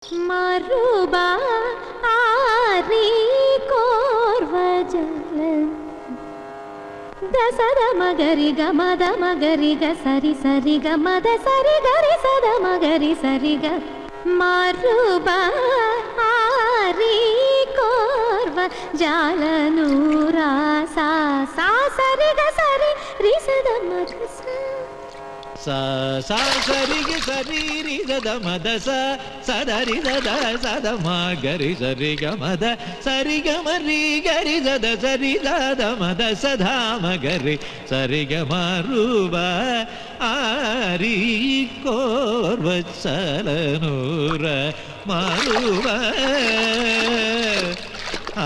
മറുബാ ആരി കോർവജല ദസദ മഗരി ഗമദ മഗരി ഗ സരി സരി ഗമദ സരി ഗരി സദ മഗരി സരി ഗ മറുബാ ആരി കോർവജല നൂറാ സാ സാ സരി ഗ സരി രി സദ മഗ sa sa sari ge sari ri ga da ma da sa sa da ri da da sa da ma ga ri sa ri ga ma da sari ga ma ri ga ri da da sa ri da da ma da sa dha ma ga ri sa ri ga ma ru ba a ri kor va sala nura ma ru ba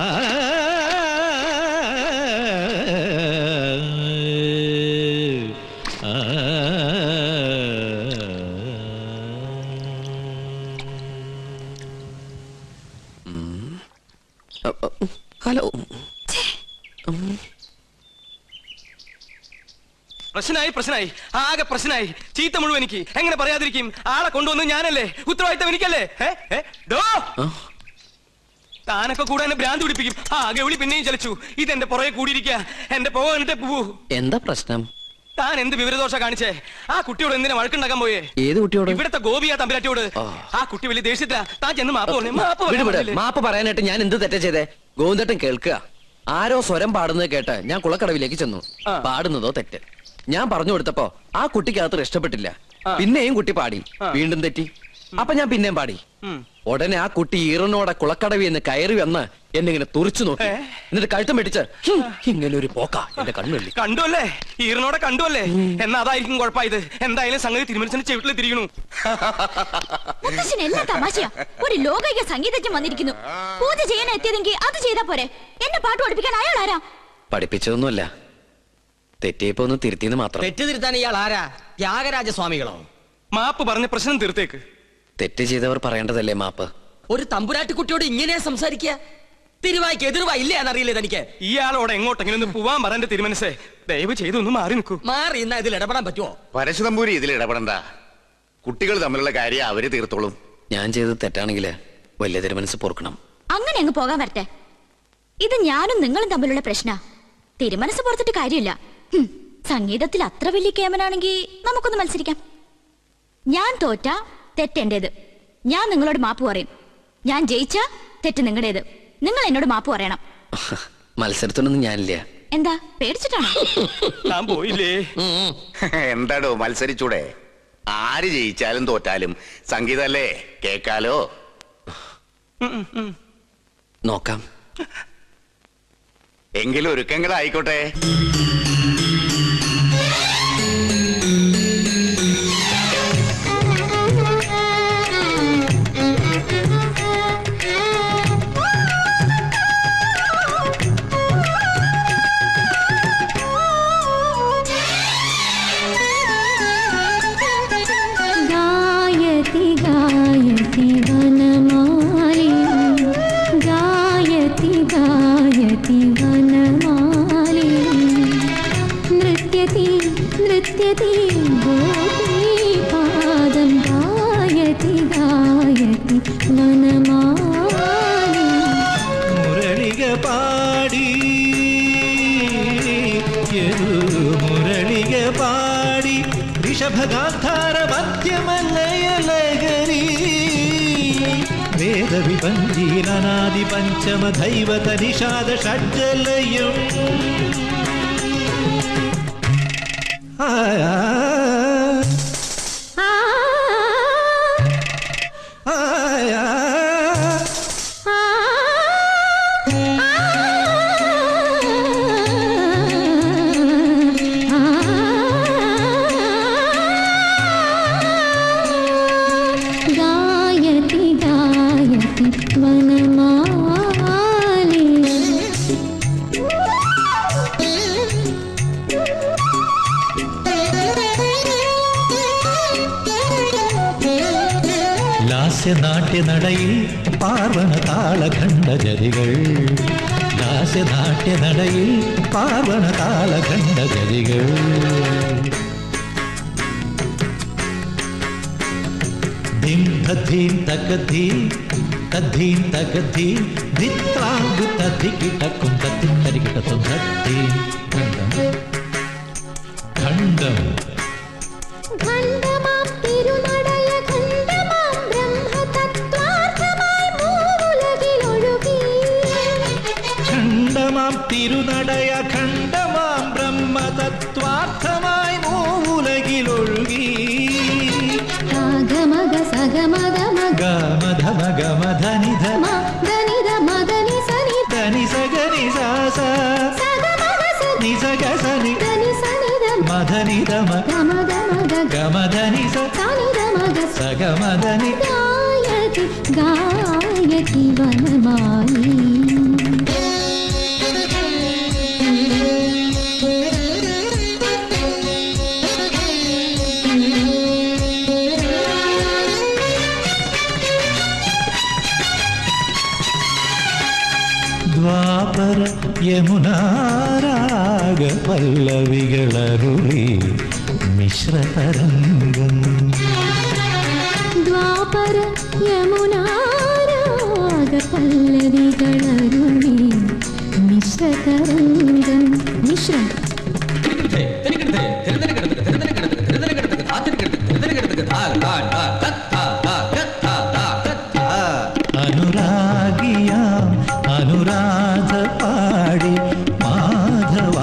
a hello പ്രശ്നമായി ആകെ പ്രശ്നമായി. ചീത്ത മുഴുവൻ എനിക്ക് എങ്ങനെ പറയാതിരിക്കും? ആളെ കൊണ്ടുവന്ന് ഞാനല്ലേ, ഉത്തരവാദിത്തം എനിക്കല്ലേ? താനൊക്കെ കൂടെ എന്നെ ഭ്രാന്തി പിടിപ്പിക്കും. ഗൗളി പിന്നെയും ചലിച്ചു. ഇതെന്റെ പുറകെ കൂടിയിരിക്കുക. എന്റെ പോവ കണ്ടിട്ടേ പോവൂ. എന്താ പ്രശ്നം? താൻ എന്ത് വിവരദോഷ കാണിച്ചേ? ആ കുട്ടിയോട് എന്തിനാ വഴക്കുണ്ടാക്കാൻ പോയേ? ഏത് കുട്ടിയോട്? ഇവിടത്തെ ഗോപിയാ തമ്പുരാട്ടിയോട്. ആ കുട്ടി വലിയ ദേഷ്യത്തിലാ. താൻ ചെന്ന് മാപ്പ് പറയാനായിട്ട് ഞാൻ എന്ത് തെറ്റാ ചെയ്തേ? ഗോവിന്ദേട്ടൻ കേൾക്കുക. ആരോ സ്വരം പാടുന്നത് കേട്ട് ഞാൻ കുളക്കടവിലേക്ക് ചെന്നു. പാടുന്നതോ തെറ്റ്. ഞാൻ പറഞ്ഞു കൊടുത്തപ്പോ ആ കുട്ടിക്ക് അത്ര ഇഷ്ടപ്പെട്ടില്ല. പിന്നെയും കുട്ടി പാടി, വീണ്ടും തെറ്റി. അപ്പൊ ഞാൻ പിന്നെയും പാടി. ഉടനെ ആ കുട്ടി ഈറനോടെ കുളക്കടവി എന്ന് കയറി വന്ന് എന്നിങ്ങനെ തുറിച്ചു നോക്കി. എന്നിട്ട് കഴുത്തം വെട്ടിച്ച് ഇങ്ങനെ ഒരു പോക്ക എന്റെ കണ്ണുള്ളി. കണ്ടുവല്ലേ? ഈറനോടെ കണ്ടുവല്ലേ? എന്നാ അതായിരിക്കും കുഴപ്പമായത്. എന്തായാലും സംഗതി തിരുമനസിന്റെ ചെവിട്ടിൽ തിരികണു. എല്ലാം തമാശയാ. ഒരു ലോകൈക സംഗീതജ്ഞൻ വന്നിരിക്കുന്നു. പൂജ ചെയ്യാൻ എത്തിയതെങ്കിൽ അത് ചെയ്താ പോരെ. എന്നെ പാട്ട് പഠിപ്പിക്കാൻ അയാൾ ആരാ? പഠിപ്പിച്ചതൊന്നുമല്ല, തെറ്റിയപ്പോ ഒന്ന് തിരുത്തിന്ന് മാത്രം. തെറ്റ് തിരുത്താൻ ഇയാൾ ആരാ? ത്യാഗരാജസ്വാമികളോ? മാപ്പ് പറഞ്ഞ പ്രശ്നം തീർത്തേക്ക്. തെറ്റ് ചെയ്തവർ പറയേണ്ടതല്ലേ മാപ്പ്? ഒരു തമ്പുരാട്ടിക്കുട്ടിയോട് ഇങ്ങനെ സംസാരിക്കുക? തിരുവായിക്ക് എതിർവായില്ലേ എന്നറിയില്ലേ തനിക്ക്? ഇയാളോട് എങ്ങോട്ടെങ്കിലും ഒന്ന് പോവാൻ പറയേണ്ട തിരുമനസേ, ദയവ് ചെയ്ത് ഒന്ന് മാറി നിൽക്കൂ. മാറി ഇന്നാ ഇതിൽ ഇടപെടാൻ പറ്റുമോ? പരശുതമ്പൂരി ഇതിൽ ഇടപെടണ്ട. കുട്ടികൾ തമ്മിലുള്ള കാര്യം അവര് തീർത്തോളും. ഞാൻ ചെയ്തത് തെറ്റാണെങ്കില് വലിയ തിരുമനസ് പൊറുക്കണം. അങ്ങനെ അങ്ങ് പോകാൻ വരട്ടെ. ഇത് ഞാനും നിങ്ങളും തമ്മിലുള്ള പ്രശ്ന. തിരുമനസ് പുറത്തിട്ട് കാര്യമില്ല. സംഗീതത്തിൽ അത്ര വലിയ കേമനാണെങ്കിൽ നമുക്കൊന്ന് മത്സരിക്കാം. ഞാൻ തോറ്റ തെറ്റെന്റേത്. ഞാൻ നിങ്ങളോട് മാപ്പ് പറയും. ഞാൻ ജയിച്ച തെറ്റ് നിങ്ങളുടേത്. നിങ്ങൾ എന്നോട് മാപ്പ് പറയണം. മത്സരത്തിനൊന്നും ഞാനില്ല. എന്താ പേടിച്ചിട്ടാണോ? ഞാൻ പോയില്ലേ? എന്താടോ മത്സരിച്ചൂടെ? ആര് ജയിച്ചാലും തോറ്റാലും സംഗീതല്ലേ, കേക്കാലോ. നോക്കാം. എങ്കിലും ഒരുക്കങ്ങളായിക്കോട്ടെ. മുരളിക പാടി മുരളിക പാടി ഋഷഭഗാന്ധാര മധ്യമല്ലയലഗരി വേദവിപഞ്ചീലനാദി പഞ്ചമ ദൈവത നിഷാദ ഷഡ്ജലയം നാട്യനടയിൽ പാർവണ താളഖണ്ഡജതികൾ. ലാസ്യനാട്യനടയിൽ പാർവണ താളഖണ്ഡജതികൾ. ധിം തധീം തകധീ തധീം തകധീ ധിത്രാങ്ക് തധി കിടക്കും തത്തി തരി കിടത്തും തദ്ധീം ഖണ്ഡം ഖണ്ഡം ഖണ്ഡമാം തിരുനടയ ഖണ്ഡമാം ബ്രഹ്മതത്വാർത്ഥമായി മൂവുലകിലൊഴുകി. ഖണ്ഡമാം തിരുനടയ ഖണ്ഡമാം ബ്രഹ്മതത്വാർത്ഥമായി മൂലകിലൊഴുകി ഗമഗ സഗമഗ മഗ ഗമധമ ഗമധനിധ മദനിധ മദനി സനി ധനി സഗനി സാസ സഗമഗ സനി നിസഗ സനി ധനി സനിധ മധനിധമ ഗമഗ മഗ ഗമധനി സനിധ മഗ സഗമധനി ഗായതി ഗായതി വനമാലി. ദ്വാപര യമുനാരാഗ പല്ലവികളരുളി മിശ്രതരംഗം ദ്വാപര യമുനാരാഗ പല്ലവികളരുളി മിശ്രതരംഗം. മിശ്രം അനുരാഗിയാം അനുരാധ പാടി മാധവാഞ്ജലികൾ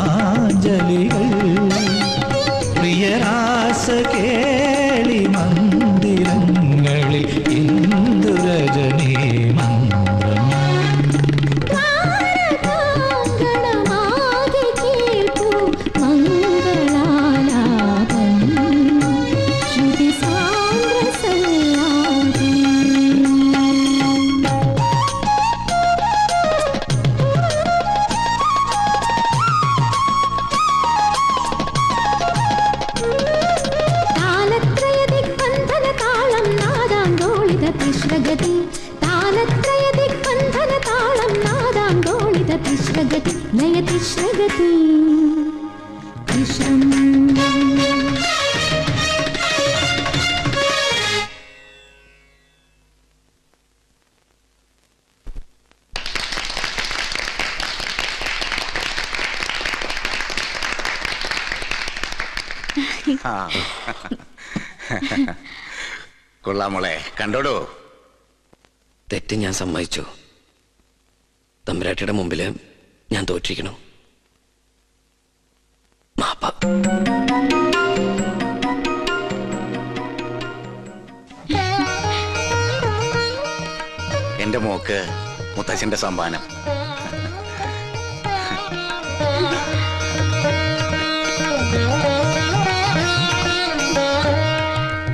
പ്രിയരാസ കേളി മന്ദിരങ്ങളിൽ ഇന്ദുരജനീ മന്ത്രം ഗണമാകെ കേൾപ്പൂ മംഗളാലാപം ശ്രുതി സാന്ദ്ര സല്ലാപം. താലത്രയ ദിഗ്ബന്ധന താളം നാദാന്തോളിത തിശ്രഗതി. താലത്രയ ദിഗ്ബന്ധന താളം നാദാന്തോളിത തിശ്രഗതി ലയ തിശ്രഗതി. തിശ്രം ആ. കൊള്ളാം മോളെ, കണ്ടോടോ. തെറ്റ് ഞാൻ സമ്മതിച്ചു. തമ്പുരാട്ടിയുടെ മുമ്പില് ഞാൻ തോറ്റിരിക്കണം. മാപ്പ. എന്റെ മോക്ക് മുത്തച്ഛന്റെ സമ്മാനം.